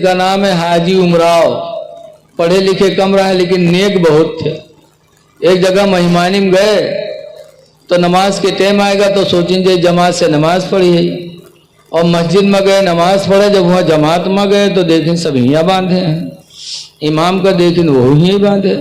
का नाम है हाजी उमराव, पढ़े लिखे कम रहे लेकिन नेक बहुत थे। एक जगह मेहमानी में गए तो नमाज के टाइम आएगा तो सोचेंगे जमात से नमाज पढ़ी है, और मस्जिद में गए नमाज पढ़े, जब वहाँ जमात में गए तो देखें सब हियाँ बांधे हैं, इमाम का देखें वो ही बांधे।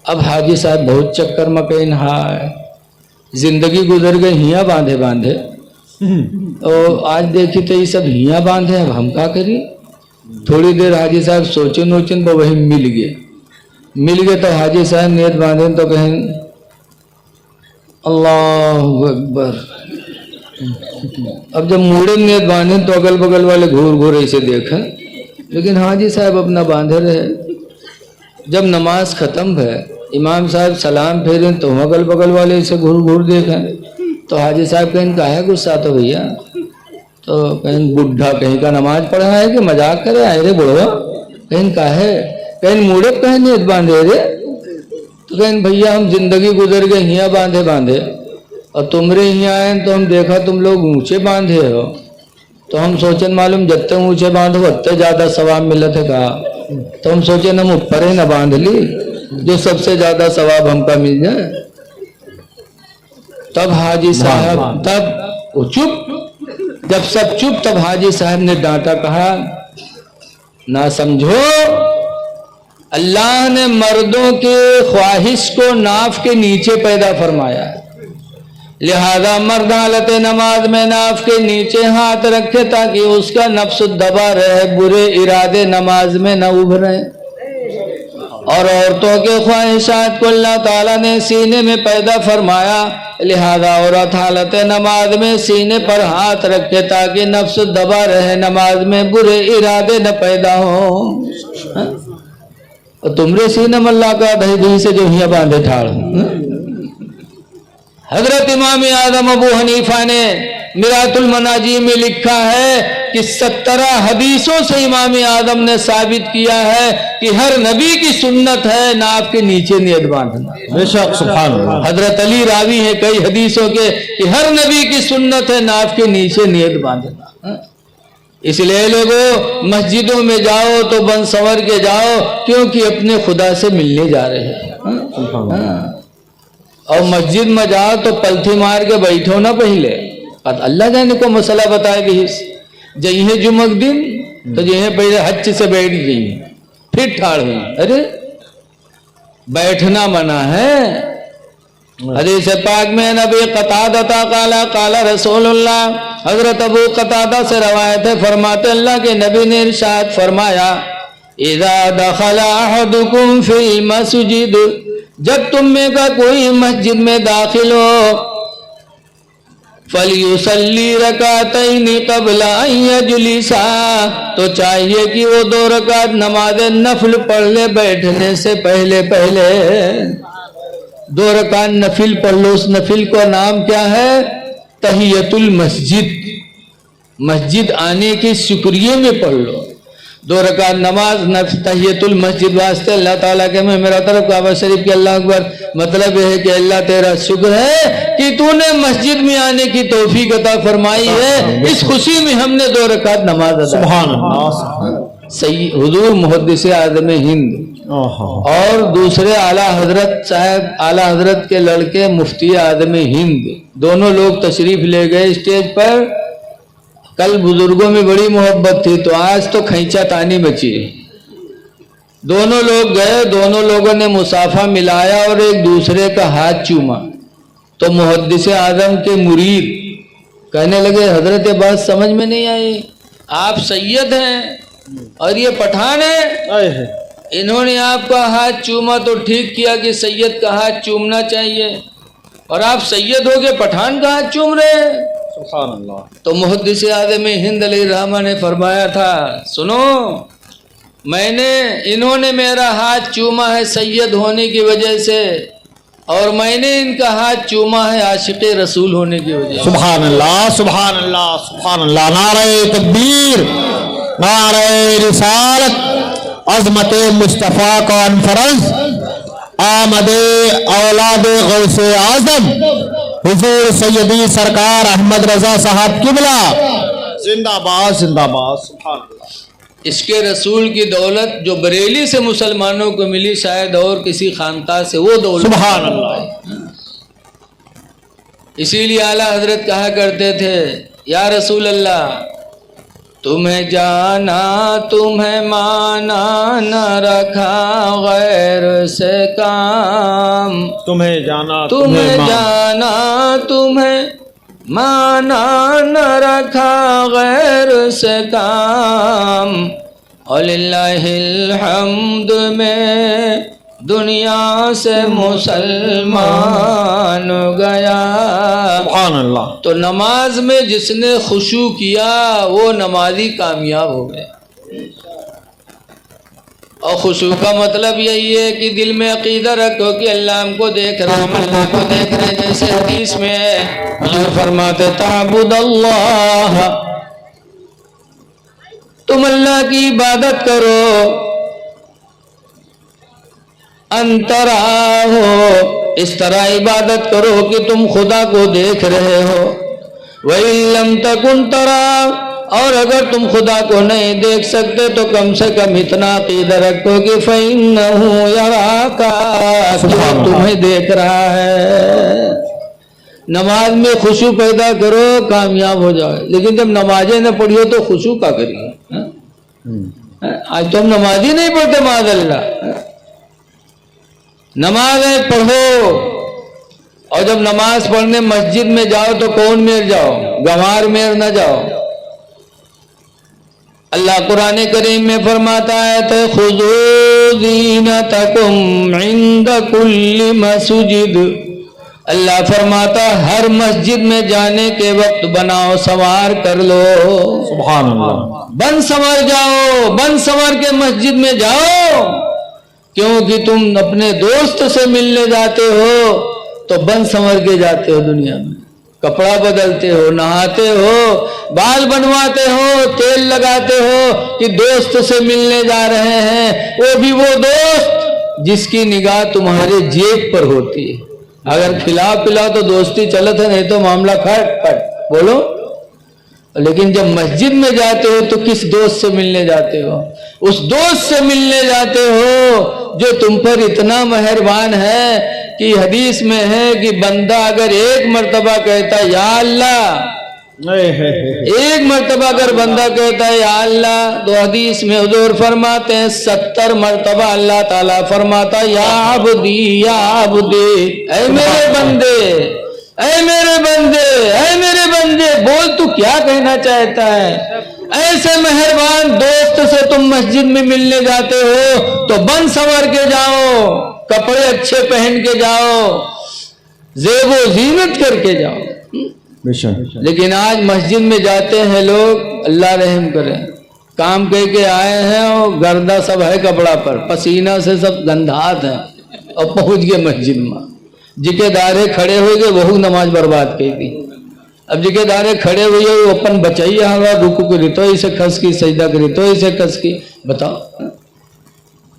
अब हाजी साहब बहुत चक्कर में कहीं हाय जिंदगी गुजर गई हियाँ बांधे बांधे, और आज देखी तो ये सब हियाँ बांधे, अब हम क्या करी। थोड़ी देर हाजी साहब सोचे नोचन तो वही मिल गए तो हाजी साहब नियत बांधे तो कहें अल्लाहु अकबर। अब जब मुड़े नियत बांधे तो अगल बगल वाले घूर ऐसे देखा, लेकिन हाजी साहब अपना बांधे रहे। जब नमाज खत्म है इमाम साहब सलाम फेरे तो अगल बगल वाले ऐसे घूर देखा, तो हाजी साहब कहें काहे गुस्सा तो भैया, तो कहें बुढ़ा कहीं का नमाज पढ़ा है कि मजाक करे आए रे बुढ़वा, कहें काहे, कहें मुड़े कहें नियत बांधे रे, तो कहें भैया हम जिंदगी गुजर गए हियाँ बांधे और तुमरे यहाँ आए तो हम देखा तुम लोग ऊंचे बांधे हो, तो हम सोचन मालूम जत्ते ऊंचे बांधो उतने ज्यादा सवाब मिलत है कहा, तो हम सोचे हम ऊपर ही न बांध ली जो सबसे ज्यादा सवाब हमका मिल जाए। तब हाजी साहब तब वो चुप, जब सब चुप तब हाजी साहब ने डांटा, कहा ना समझो अल्लाह ने मर्दों के ख्वाहिश को नाफ के नीचे पैदा फरमाया है, लिहाजा मर्द हालत नमाज में नाफ के नीचे हाथ रखे ताकि उसका नफ्स दबा रहे, बुरे इरादे नमाज में न उभरे। और औरतों के ख्वाहिशात को अल्लाह ताला ने सीने में पैदा फरमाया, लिहाजा औरत हालत नमाज में सीने पर हाथ रखे ताकि नफ्स दबा रहे, नमाज में बुरे इरादे न पैदा हो। और तुमरे सीने में अल्लाह का दही से जो हिया बांधे ठाड़। हजरत इमाम आदम अबू हनीफा ने मिरातुल मनाजी में लिखा है कि 17 हदीसों से इमाम आदम ने साबित किया है कि हर नबी की सुन्नत है नाफ के नीचे नियत बांधना। बेशक सुभान अल्लाह। हजरत अली रावी है कई हदीसों के कि हर नबी की सुन्नत है नाफ के नीचे नियत बांधना। इसलिए लोगों मस्जिदों में जाओ तो बन संवर के जाओ, क्योंकि अपने खुदा से मिलने जा रहे हैं। और मस्जिद में जाओ तो पलथी मार के बैठो ना, पहले अल्लाह जाने को मसला बताए भी जइए जुमक दिन तो जइए पहले हच से बैठ जाइए फिर ठाड़ हुई, अरे बैठना मना है। हदीस पाक में नबी कतादा काला काला रसूलुल्लाह, हजरत अबू कतादा से रवायत है, फरमाते अल्लाह के नबी ने इरशाद फरमाया इज़ा दखला अहदुकुम फिल मस्जिद, जब तुम में का कोई मस्जिद में दाखिल हो, फलयुसल्ली रकातैनि क़ब्ला अन यजलिसा, तो चाहिए कि वो 2 रकात नमाज नफल पढ़ ले बैठने से पहले 2 रकात नफिल पढ़ लो। उस नफिल का नाम क्या है? तहियतुल मस्जिद, मस्जिद आने के शुक्रिया में पढ़ लो 2 रकात नमाज तहियतुल मस्जिद वास्ते। अल्लाह ताला के मैं मेरा तरफ काबा शरीफ के अल्लाह अकबर, मतलब यह है कि अल्लाह तेरा शुक्र है कि तूने मस्जिद में आने की तौफीक अता फरमाई है, इस खुशी में हमने 2 रकात नमाज अदा। सुभान अल्लाह। सही हुजूर मुहद्दिस आज़म हिंद और दूसरे आला हजरत साहब, आला हजरत के लड़के मुफ्ती आज़म हिंद, दोनों लोग तशरीफ ले गए स्टेज पर। कल बुजुर्गों में बड़ी मोहब्बत थी तो आज तो खींचा तानी बची। दोनों लोग गए, दोनों लोगों ने मुसाफा मिलाया और एक दूसरे का हाथ चूमा। तो मुहद्दिस आज़म के मुरीद कहने लगे हजरत ये बात समझ में नहीं आई, आप सैयद हैं और ये पठान है, इन्होंने आपका हाथ चूमा तो ठीक किया कि सैयद का हाथ चूमना चाहिए, और आप सैयद हो गए पठान का हाथ चूम रहे हैं। सुभान अल्लाह। तो मुहद्दिस आज़म हिंद अलैहिर्रहमा ने फरमाया था, सुनो, इन्होंने मेरा हाथ चूमा है सैयद होने की वजह से, और मैंने इनका हाथ चूमा है आशिक़े रसूल होने की वजह से। सुभान अल्लाह, सुभान अल्लाह, सुभान अल्लाह। नारे तकबीर, नारे रिसालत, अज़मत मुस्तफ़ा कॉन्फ्रेंस, आमदे औलादे गौसे आज़म हुजूर सैयदी सरकार अहमद रजा साहब किबला जिंदाबाद जिंदाबाद। सुभान अल्लाह। اس کے رسول کی دولت جو بریلی سے مسلمانوں کو ملی شاید اور کسی خانقاہ سے وہ دولت سبحان اللہ۔ اسی لیے اعلیٰ حضرت کہا کرتے تھے یا رسول اللہ تمہیں جانا تمہیں مانا نہ رکھا غیر سے کام، تمہیں جانا تمہیں جانا تمہیں مانا نہ رکھا غیر سے کام، وَلِلَّهِ الْحَمْدُ میں دنیا سے مسلمان گیا۔ سبحان اللہ۔ تو نماز میں جس نے خشوع کیا وہ نمازی کامیاب ہو گیا۔ اور خشوع کا مطلب یہی ہے کہ دل میں عقیدہ رکھو کہ اللہ ہم کو دیکھ رہے ہیں، اللہ کو دیکھ رہے ہیں، جیسے حدیث میں ہے حضور فرماتے تعبد اللہ، تم اللہ کی عبادت کرو، انترا ہو، اس طرح عبادت کرو کہ تم خدا کو دیکھ رہے ہو، وَإِن لَمْ تَكُنْ تَرَاهُ، اور اگر تم خدا کو نہیں دیکھ سکتے تو کم سے کم اتنا عقیدہ رکھو کہ فَإِنَّهُ يَرَاكَ، کہ وہ تمہیں دیکھ رہا ہے۔ نماز میں خشوع پیدا کرو کامیاب ہو جاؤ، لیکن جب نمازیں نہ پڑھیو تو خشوع کا کریے؟ آج تو ہم نمازی نہیں پڑھتے معاذ اللہ۔ نمازیں پڑھو، اور جب نماز پڑھنے مسجد میں جاؤ تو کون میر جاؤ، گنوار میر نہ جاؤ۔ اللہ قرآن کریم میں فرماتا ہے تو خُذُوا زِینَتَکُمْ عِندَ کُلِّ مَسْجِدٍ، اللہ فرماتا ہر مسجد میں جانے کے وقت بناؤ سنوار کر لو۔ سبحان اللہ۔ بن سنور جاؤ، بن سنور کے مسجد میں جاؤ، کیونکہ تم اپنے دوست سے ملنے جاتے ہو تو بن سنور کے جاتے ہو، دنیا میں کپڑا بدلتے ہو، نہاتے ہو، بال بنواتے ہو، تیل لگاتے ہو کہ دوست سے ملنے جا رہے ہیں، وہ بھی وہ دوست جس کی نگاہ تمہارے جیب پر ہوتی ہے۔ اگر کھلا پلا تو دوستی چلت ہے، نہیں تو معاملہ کھٹ پٹ بولو۔ لیکن جب مسجد میں جاتے ہو تو کس دوست سے ملنے جاتے ہو؟ اس دوست سے ملنے جاتے ہو جو تم پر اتنا مہربان ہے کہ حدیث میں ہے کہ بندہ اگر ایک مرتبہ کہتا ہے یا اللہ، ایک مرتبہ اگر بندہ کہتا ہے یا اللہ، تو حدیث میں حضور فرماتے ہیں 70 مرتبہ اللہ تعالیٰ فرماتا یا عبدی یا عبدی، اے میرے بندے، اے میرے بندے، اے میرے بندے، بول تو کیا کہنا چاہتا ہے؟ ایسے مہربان دوست سے تم مسجد میں ملنے جاتے ہو تو بن سنور کے جاؤ، کپڑے اچھے پہن کے جاؤ، زیب و زینت کر کے جاؤ۔ لیکن آج مسجد میں جاتے ہیں لوگ، اللہ رحم کرے، کام کہہ کے آئے ہیں اور گردہ سب ہے کپڑا پر، پسینہ سے سب گندھات ہیں، اور پہنچ گئے مسجد میں، جکے دارے کھڑے ہوئے گئے وہو نماز برباد کی تھی۔ اب جکے دارے کھڑے ہوئے وہ اپن بچائیے ہوا، رکو کری تو اسے کھس کی، سجدہ کری تو اسے کھس کی، بتاؤ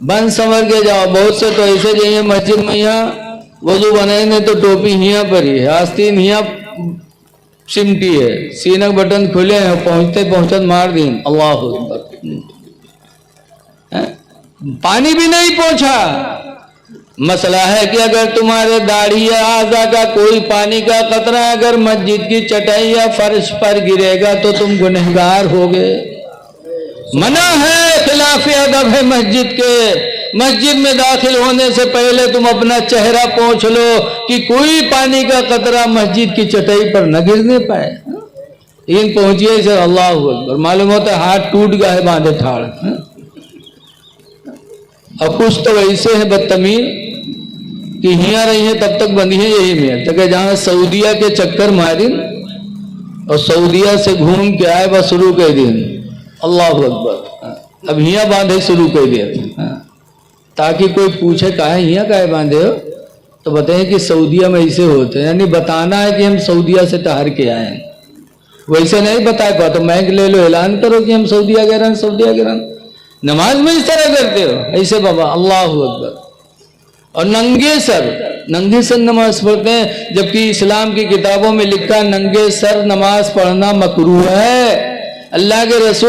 بن سنور کے جاؤ۔ بہت سے تو ایسے جائیے مسجد میں، یہاں وضو بنائیں تو ٹوپی ہیاں پر ہی ہے، آستین ہیاں سمٹی ہے، سینک بٹن کھلے ہیں، پہنچتے پہنچت مار دین، اللہ اکبر، پانی بھی نہیں پہنچا۔ مسئلہ ہے کہ اگر تمہارے داڑھی یا اعضاء کا کوئی پانی کا قطرہ اگر مسجد کی چٹائی یا فرش پر گرے گا تو تم گنہگار ہوگے۔ منع ہے، خلاف ادب ہے مسجد کے۔ مسجد میں داخل ہونے سے پہلے تم اپنا چہرہ پوچھ لو کہ کوئی پانی کا قطرہ مسجد کی چٹائی پر نہ گرنے پائے۔ لیکن پہنچیے سے اللہ اکبر، معلوم ہوتا ہے ہاتھ ٹوٹ گیا ہے باندھے ٹھاڑ۔ اور کچھ تو ایسے ہیں بدتمیز کہ ہیاں رہی ہیں تب تک بندھی ہیں یہی میں تک جہاں سعودیہ کے چکر ماری اور سعودیہ سے گھوم کے آئے بس شروع کر دیں اللہ اکبر، اب ہیاں باندھے شروع کر دیا تاکہ کوئی پوچھے کہاں ہیاں کہاں باندھے ہو تو بتائیں کہ سعودیہ میں ایسے ہوتے ہیں، یعنی بتانا ہے کہ ہم سعودیہ سے ٹہر کے آئے ہیں، ویسے نہیں بتا پا تو مائک لے لو، اعلان کرو کہ ہم سعودیہ گئے رہے، سعودیہ گئے رہے۔ نماز میں اس طرح کرتے ہو ایسے بابا اللہ اکبر، اور ننگے سر نماز پڑھتے ہیں، جبکہ اسلام کی کتابوں میں لکھا ننگے سر نماز پڑھنا مکروہ ہے۔ اللہ کے رسول